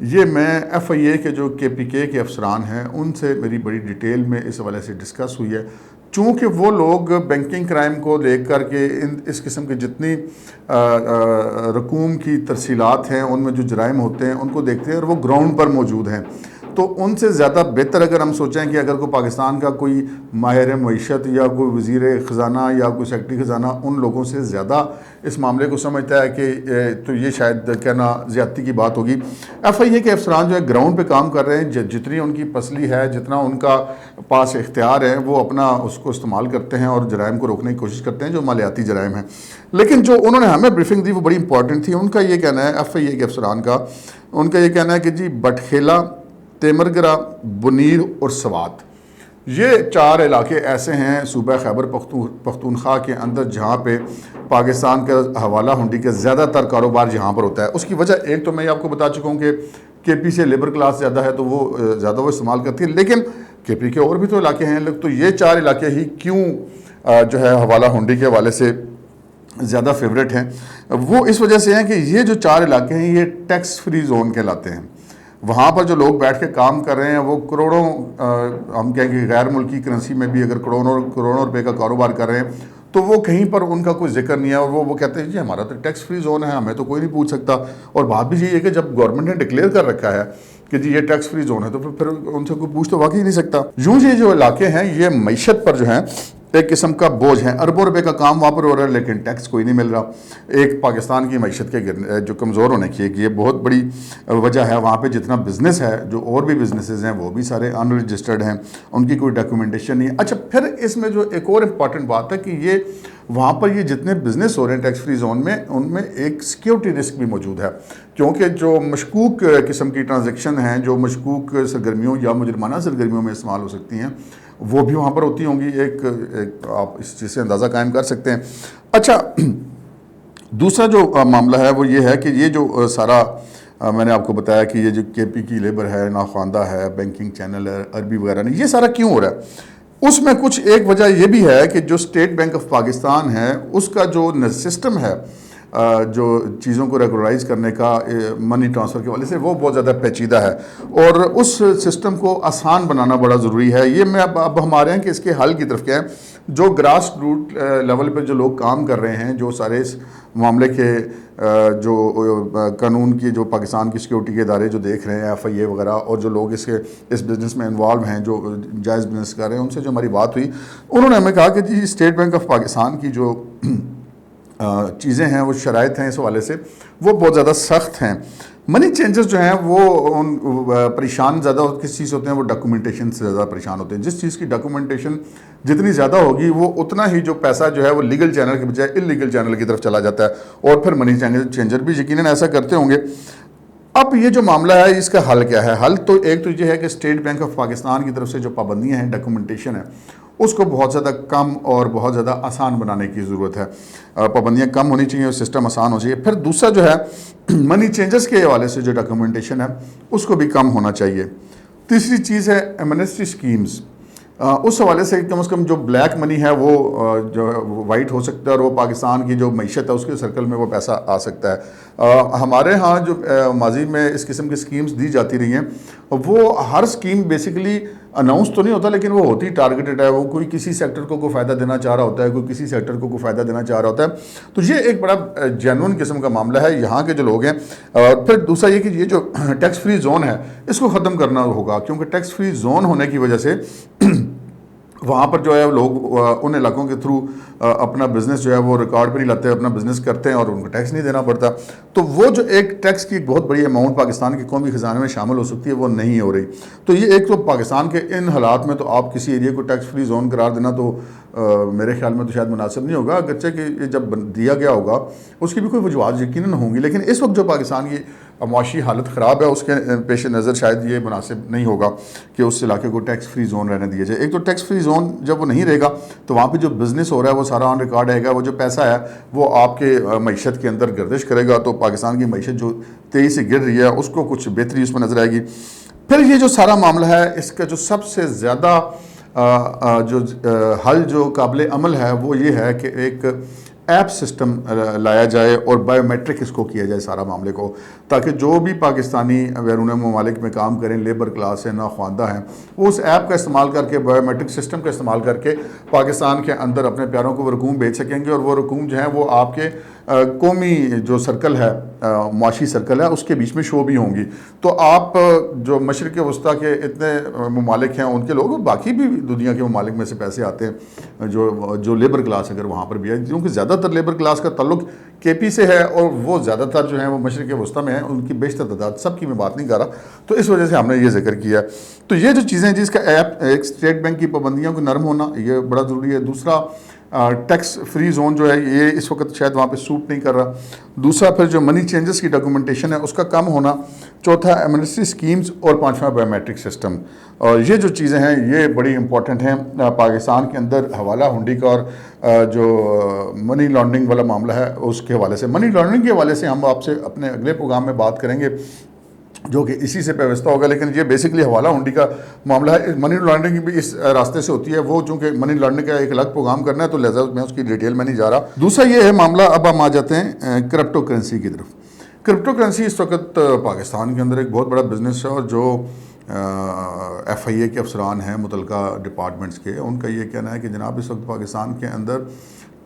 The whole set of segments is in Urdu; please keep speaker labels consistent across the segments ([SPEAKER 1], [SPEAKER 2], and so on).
[SPEAKER 1] یہ میں ایف آئی اے کے جو کے پی کے افسران ہیں ان سے میری بڑی ڈیٹیل میں اس حوالے سے ڈسکس ہوئی ہے، چونکہ وہ لوگ بینکنگ کرائم کو لے کر کے اس قسم کی جتنی رقوم کی ترسیلات ہیں ان میں جو جرائم ہوتے ہیں ان کو دیکھتے ہیں اور وہ گراؤنڈ پر موجود ہیں، تو ان سے زیادہ بہتر اگر ہم سوچیں کہ اگر کوئی پاکستان کا کوئی ماہر معیشت یا کوئی وزیر خزانہ یا کوئی سیکرٹری خزانہ ان لوگوں سے زیادہ اس معاملے کو سمجھتا ہے کہ تو یہ شاید کہنا زیادتی کی بات ہوگی۔ ایف آئی اے کے افسران جو ہے گراؤنڈ پہ کام کر رہے ہیں، جتنی ان کی پسلی ہے، جتنا ان کا پاس اختیار ہے، وہ اپنا اس کو استعمال کرتے ہیں اور جرائم کو روکنے کی کوشش کرتے ہیں جو مالیاتی جرائم ہیں۔ لیکن جو انہوں نے ہمیں بریفنگ دی وہ بڑی امپورٹنٹ تھی۔ ان کا یہ کہنا ہے، ایف آئی اے کے افسران کا، ان کا یہ کہنا ہے کہ جی بٹخیلا، تیمرگرہ، بنیر اور سوات، یہ 4 علاقے ایسے ہیں صوبہ خیبر پختونخوا کے اندر جہاں پہ پاکستان کا حوالہ ہنڈی کا زیادہ تر کاروبار جہاں پر ہوتا ہے۔ اس کی وجہ ایک تو میں آپ کو بتا چکا ہوں کہ کے پی سے لیبر کلاس زیادہ ہے تو وہ زیادہ وہ استعمال کرتی ہے، لیکن کے پی کے اور بھی تو علاقے ہیں، تو یہ 4 علاقے ہی کیوں جو ہے حوالہ ہنڈی کے حوالے سے زیادہ فیوریٹ ہیں؟ وہ اس وجہ سے ہیں کہ یہ جو 4 علاقے ہیں یہ ٹیکس فری زون کہلاتے ہیں۔ وہاں پر جو لوگ بیٹھ کے کام کر رہے ہیں وہ کروڑوں، ہم کہیں گے غیر ملکی کرنسی میں بھی اگر کروڑوں روپے کا کاروبار کر رہے ہیں تو وہ کہیں پر ان کا کوئی ذکر نہیں ہے، اور وہ کہتے ہیں جی ہمارا تو ٹیکس فری زون ہے، ہمیں تو کوئی نہیں پوچھ سکتا۔ اور بات بھی یہی ہے کہ جب گورنمنٹ نے ڈکلیئر کر رکھا ہے کہ جی یہ ٹیکس فری زون ہے تو پھر ان سے کوئی پوچھ تو واقعی نہیں سکتا۔ یوں یہ جو علاقے ہیں یہ معیشت پر جو ہیں ایک قسم کا بوجھ ہے، اربوں روپے کا کام وہاں پر ہو رہا ہے لیکن ٹیکس کوئی نہیں مل رہا۔ ایک پاکستان کی معیشت کے جو کمزور ہونے کی یہ بہت بڑی وجہ ہے۔ وہاں پہ جتنا بزنس ہے، جو اور بھی بزنسز ہیں وہ بھی سارے ان رجسٹرڈ ہیں، ان کی کوئی ڈاکیومنٹیشن نہیں ہے۔ اچھا، پھر اس میں جو ایک اور امپورٹنٹ بات ہے کہ یہ وہاں پر یہ جتنے بزنس ہو رہے ہیں ٹیکس فری زون میں، ان میں ایک سیکیورٹی رسک بھی موجود ہے، کیونکہ جو مشکوک قسم کی ٹرانزیکشن ہیں، جو مشکوک سرگرمیوں یا مجرمانہ سرگرمیوں میں استعمال ہو سکتی ہیں، وہ بھی وہاں پر ہوتی ہوں گی۔ ایک آپ اس چیز سے اندازہ قائم کر سکتے ہیں۔ اچھا، دوسرا جو معاملہ ہے وہ یہ ہے کہ یہ جو سارا میں نے آپ کو بتایا کہ یہ جو کے پی کی لیبر ہے، ناخواندہ ہے، بینکنگ چینل ہے، عربی وغیرہ نہیں، یہ سارا کیوں ہو رہا ہے؟ اس میں کچھ ایک وجہ یہ بھی ہے کہ جو اسٹیٹ بینک آف پاکستان ہے اس کا جو سسٹم ہے جو چیزوں کو ریگولرائز کرنے کا منی ٹرانسفر کے حوالے سے، وہ بہت زیادہ پیچیدہ ہے اور اس سسٹم کو آسان بنانا بڑا ضروری ہے۔ یہ میں اب ہم آ رہے ہیں کہ اس کے حل کی طرف کیا ہے۔ جو گراس روٹ لیول پہ جو لوگ کام کر رہے ہیں، جو سارے اس معاملے کے جو قانون کی، جو پاکستان کی سیکیورٹی کے ادارے جو دیکھ رہے ہیں، ایف آئی اے وغیرہ، اور جو لوگ اس بزنس میں انوالو ہیں، جو جائز بزنس کر رہے ہیں، ان سے جو ہماری بات ہوئی، انہوں نے ہمیں کہا کہ جی اسٹیٹ بینک آف پاکستان کی جو چیزیں ہیں، وہ شرائط ہیں اس حوالے سے وہ بہت زیادہ سخت ہیں۔ منی چینجز جو ہیں وہ پریشان زیادہ کس چیز ہوتے ہیں؟ وہ ڈاکومنٹیشن سے زیادہ پریشان ہوتے ہیں۔ جس چیز کی ڈاکومنٹیشن جتنی زیادہ ہوگی وہ اتنا ہی جو پیسہ جو ہے وہ لیگل چینل کے بجائے انلیگل چینل کی طرف چلا جاتا ہے، اور پھر منی چینجر بھی یقیناً ایسا کرتے ہوں گے۔ اب یہ جو معاملہ ہے اس کا حل کیا ہے؟ حل تو ایک تو یہ ہے کہ اسٹیٹ بینک آف پاکستان کی طرف سے جو پابندیاں ہیں، ڈاکومنٹیشن ہے، اس کو بہت زیادہ کم اور بہت زیادہ آسان بنانے کی ضرورت ہے۔ پابندیاں کم ہونی چاہیے اور سسٹم آسان ہونا چاہیے۔ پھر دوسرا جو ہے منی چینجز کے حوالے سے جو ڈاکومنٹیشن ہے اس کو بھی کم ہونا چاہیے۔ تیسری چیز ہے ایمنسٹی سکیمز، اس حوالے سے کم از کم جو بلیک منی ہے وہ جو وائٹ ہو سکتا ہے، اور وہ پاکستان کی جو معیشت ہے اس کے سرکل میں وہ پیسہ آ سکتا ہے۔ ہمارے ہاں جو ماضی میں اس قسم کی سکیمز دی جاتی رہی ہیں، وہ ہر سکیم بیسیکلی اناؤنس تو نہیں ہوتا لیکن وہ ہوتی ٹارگیٹڈ ہے، وہ کوئی کسی سیکٹر کو کوئی فائدہ دینا چاہ رہا ہوتا ہے، کوئی کسی سیکٹر کو کوئی فائدہ دینا چاہ رہا ہوتا ہے۔ تو یہ ایک بڑا جینون قسم کا معاملہ ہے یہاں کے جو لوگ ہیں۔ اور پھر دوسرا یہ کہ یہ جو ٹیکس فری زون ہے اس کو ختم کرنا ہوگا، کیونکہ ٹیکس فری زون ہونے کی وجہ سے وہاں پر جو ہے لوگ ان علاقوں کے تھرو اپنا بزنس جو ہے وہ ریکارڈ پہ نہیں لاتے، اپنا بزنس کرتے ہیں اور ان کو ٹیکس نہیں دینا پڑتا۔ تو وہ جو ایک ٹیکس کی بہت بڑی اماؤنٹ پاکستان کے قومی خزانے میں شامل ہو سکتی ہے وہ نہیں ہو رہی۔ تو یہ ایک تو پاکستان کے ان حالات میں تو آپ کسی ایریا کو ٹیکس فری زون قرار دینا تو میرے خیال میں تو شاید مناسب نہیں ہوگا، اگرچہ کہ یہ جب دیا گیا ہوگا اس کی بھی کوئی وجوہات یقیناً ہوں گی، لیکن اس وقت جو پاکستان کی معاشی حالت خراب ہے اس کے پیش نظر شاید یہ مناسب نہیں ہوگا کہ اس علاقے کو ٹیکس فری زون رہنے دیا جائے۔ ایک تو ٹیکس فری زون جب وہ نہیں رہے گا تو وہاں پہ جو بزنس ہو رہا ہے وہ سارا آن ریکارڈ رہے گا، وہ جو پیسہ ہے وہ آپ کے معیشت کے اندر گردش کرے گا، تو پاکستان کی معیشت جو تیزی سے گر رہی ہے اس کو کچھ بہتری اس میں نظر آئے گی۔ پھر یہ جو سارا معاملہ ہے اس کا جو سب سے زیادہ جو حل جو قابل عمل ہے وہ یہ ہے کہ ایک ایپ سسٹم لایا جائے اور بائیومیٹرک اس کو کیا جائے سارا معاملے کو، تاکہ جو بھی پاکستانی بیرون ممالک میں کام کریں، لیبر کلاس ہیں، ناخواندہ ہیں، وہ اس ایپ کا استعمال کر کے، بائیومیٹرک سسٹم کا استعمال کر کے پاکستان کے اندر اپنے پیاروں کو وہ رقوم بھیج سکیں گے، اور وہ رقوم جو ہیں وہ آپ کے قومی جو سرکل ہے، معاشی سرکل ہے، اس کے بیچ میں شو بھی ہوں گی۔ تو آپ جو مشرق وسطیٰ کے اتنے ممالک ہیں ان کے لوگ، باقی بھی دنیا کے ممالک میں سے پیسے آتے ہیں جو لیبر کلاس اگر وہاں پر بھی ہے، کیونکہ زیادہ تر لیبر کلاس کا تعلق کے پی سے ہے، اور وہ زیادہ تر جو ہیں وہ مشرق وسطیٰ میں ہیں، ان کی بیشتر تعداد، سب کی میں بات نہیں کر رہا، تو اس وجہ سے ہم نے یہ ذکر کیا۔ تو یہ جو چیزیں جس کا ایپ، ایک اسٹیٹ بینک کی پابندیوں کو نرم ہونا، یہ بڑا ضروری ہے۔ دوسرا، ٹیکس فری زون جو ہے یہ اس وقت شاید وہاں پہ سوٹ نہیں کر رہا۔ دوسرا پھر جو منی چینجز کی ڈاکومنٹیشن ہے اس کا کم ہونا۔ چوتھا، ایمنسٹی سکیمز، اور پانچواں بائیومیٹرک سسٹم۔ اور یہ جو چیزیں ہیں یہ بڑی امپورٹنٹ ہیں پاکستان کے اندر حوالہ ہنڈی کا اور جو منی لانڈرنگ والا معاملہ ہے اس کے حوالے سے۔ منی لانڈرنگ کے حوالے سے ہم آپ سے اپنے اگلے پروگرام میں بات کریں گے، جو کہ اسی سے پیوستہ ہوگا، لیکن یہ بیسکلی حوالہ ہنڈی کا معاملہ ہے۔ منی لانڈرنگ بھی اس راستے سے ہوتی ہے، وہ چونکہ منی لانڈرنگ کا ایک الگ پروگرام کرنا ہے تو لہٰذا میں اس کی ڈیٹیل میں نہیں جا رہا۔ دوسرا یہ ہے معاملہ، اب ہم آ جاتے ہیں کرپٹو کرنسی کی طرف۔ کرپٹو کرنسی اس وقت پاکستان کے اندر ایک بہت بڑا بزنس ہے، اور جو ایف آئی اے کے افسران ہیں متعلقہ ڈپارٹمنٹس کے، ان کا یہ کہنا ہے کہ جناب اس وقت پاکستان کے اندر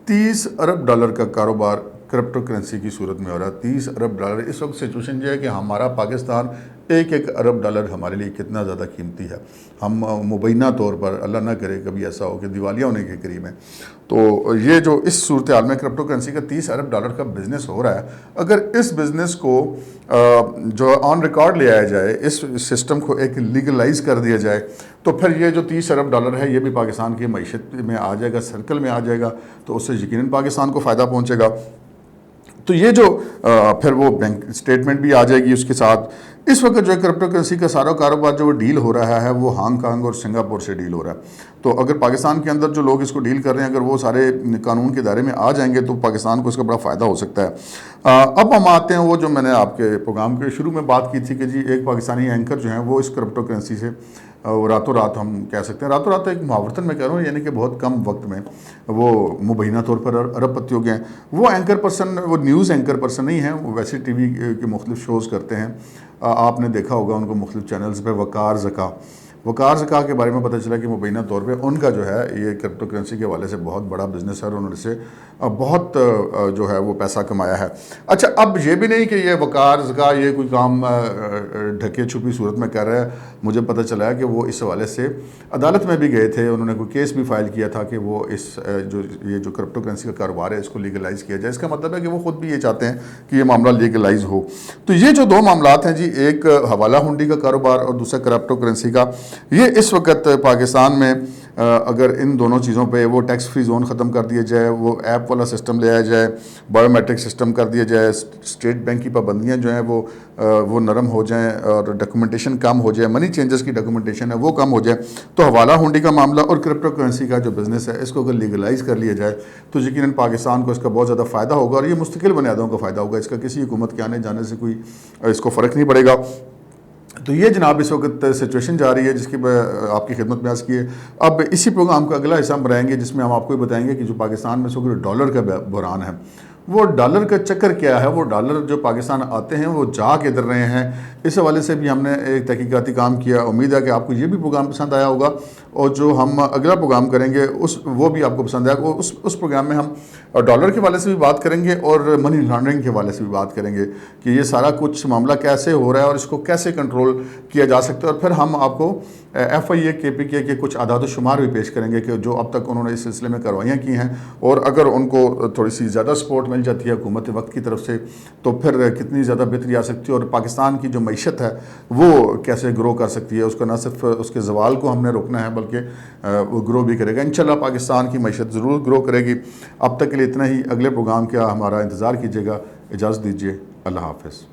[SPEAKER 1] 30 ارب ڈالر کا کاروبار کرپٹو کرنسی کی صورت میں ہو رہا ہے۔ 30 ارب ڈالر۔ اس وقت سچویشن یہ ہے کہ ہمارا پاکستان ایک ارب ڈالر ہمارے لیے کتنا زیادہ قیمتی ہے۔ ہم مبینہ طور پر، اللہ نہ کرے کبھی ایسا ہو کہ دیوالیہ ہونے کے قریب ہیں، تو یہ جو اس صورتحال میں کرپٹو کرنسی کا 30 ارب ڈالر کا بزنس ہو رہا ہے، اگر اس بزنس کو جو آن ریکارڈ لے آیا جائے، اس سسٹم کو ایک لیگلائز کر دیا جائے، تو پھر یہ جو 30 ارب ڈالر ہے یہ بھی پاکستان کی معیشت میں آ جائے گا، سرکل میں آ جائے گا، تو اس سے یقیناً پاکستان کو فائدہ پہنچے گا۔ تو یہ جو پھر وہ بینک اسٹیٹمنٹ بھی آ جائے گی اس کے ساتھ۔ اس وقت جو ہے کرپٹو کرنسی کا سارا کاروبار جو وہ ڈیل ہو رہا ہے وہ ہانگ کانگ اور سنگاپور سے ڈیل ہو رہا ہے۔ تو اگر پاکستان کے اندر جو لوگ اس کو ڈیل کر رہے ہیں، اگر وہ سارے قانون کے دائرے میں آ جائیں گے تو پاکستان کو اس کا بڑا فائدہ ہو سکتا ہے۔ اب ہم آتے ہیں وہ جو میں نے آپ کے پروگرام کے شروع میں بات کی تھی کہ جی ایک پاکستانی اینکر جو ہیں وہ اس کرپٹو کرنسی سے راتوں رات، ہم کہہ سکتے ہیں راتوں رات، ایک محاورتاً میں کہہ رہا ہوں، یعنی کہ بہت کم وقت میں وہ مبینہ طور پر ارب پتی ہو گئے ہیں۔ وہ اینکر پرسن، وہ نیوز اینکر پرسن نہیں ہیں، وہ ویسے ٹی وی کے مختلف شوز کرتے ہیں، آپ نے دیکھا ہوگا ان کو مختلف چینلز پہ۔ وقار زکا کے بارے میں پتہ چلا کہ مبینہ طور پہ ان کا جو ہے یہ کرپٹو کرنسی کے حوالے سے بہت بڑا بزنس ہے، اور انہوں نے سے بہت جو ہے وہ پیسہ کمایا ہے۔ اچھا، اب یہ بھی نہیں کہ یہ وقار زکا یہ کوئی کام ڈھکے چھپی صورت میں کر رہا ہے۔ مجھے پتہ چلا ہے کہ وہ اس حوالے سے عدالت میں بھی گئے تھے، انہوں نے کوئی کیس بھی فائل کیا تھا کہ وہ اس یہ جو کرپٹو کرنسی کا کاروبار ہے اس کو لیگلائز کیا جائے۔ اس کا مطلب ہے کہ وہ خود بھی یہ چاہتے ہیں کہ یہ معاملہ لیگلائز ہو۔ تو یہ جو دو معاملات ہیں جی، ایک حوالہ ہنڈی کا کاروبار اور دوسرا کرپٹو کرنسی کا، یہ اس وقت پاکستان میں اگر ان دونوں چیزوں پہ وہ ٹیکس فری زون ختم کر دیا جائے، وہ ایپ والا سسٹم لے آیا جائے، بائیومیٹرک سسٹم کر دیا جائے، اسٹیٹ بینک کی پابندیاں جو ہیں وہ نرم ہو جائیں، اور ڈاکومنٹیشن کم ہو جائے، منی چینجز کی ڈاکومنٹیشن ہے وہ کم ہو جائے، تو حوالہ ہنڈی کا معاملہ اور کرپٹو کرنسی کا جو بزنس ہے اس کو اگر لیگلائز کر لیا جائے تو یقیناً پاکستان کو اس کا بہت زیادہ فائدہ ہوگا، اور یہ مستقل بنیادوں کا فائدہ ہوگا، اس کا کسی حکومت کے آنے جانے سے کوئی اس کو فرق نہیں پڑے گا۔ تو یہ جناب اس وقت سچویشن جا رہی ہے جس کی میں آپ کی خدمت میں عرض کی ہے۔ اب اسی پروگرام کا اگلا حصہ ہم بنائیں گے جس میں ہم آپ کو یہ بتائیں گے کہ جو پاکستان میں سو ڈالر کا بحران ہے، وہ ڈالر کا چکر کیا ہے، وہ ڈالر جو پاکستان آتے ہیں وہ جا کے ادھر رہے ہیں۔ اس حوالے سے بھی ہم نے ایک تحقیقاتی کام کیا۔ امید ہے کہ آپ کو یہ بھی پروگرام پسند آیا ہوگا، اور جو ہم اگلا پروگرام کریں گے وہ بھی آپ کو پسند آئے گا۔ اس پروگرام میں ہم ڈالر کے حوالے سے بھی بات کریں گے اور منی لانڈرنگ کے حوالے سے بھی بات کریں گے کہ یہ سارا کچھ معاملہ کیسے ہو رہا ہے اور اس کو کیسے کنٹرول کیا جا سکتا ہے، اور پھر ہم آپ کو ایف آئی اے کے پی کے کچھ اعداد و شمار بھی پیش کریں گے کہ جو اب تک انہوں نے اس سلسلے میں کارروائیاں کی ہیں، اور اگر ان کو تھوڑی سی زیادہ سپورٹ مل جاتی ہے حکومت وقت کی طرف سے تو پھر کتنی زیادہ بہتری آ سکتی ہے، اور پاکستان کی جو معیشت ہے وہ کیسے گرو کر سکتی ہے۔ اس کا نہ صرف اس کے زوال کو ہم نے روکنا ہے بلکہ وہ گرو بھی کرے گا۔ انشاءاللہ پاکستان کی معیشت ضرور گرو کرے گی۔ اب تک کے لیے اتنا ہی، اگلے پروگرام کا ہمارا انتظار کیجیے گا۔ اجازت دیجیے، اللہ حافظ۔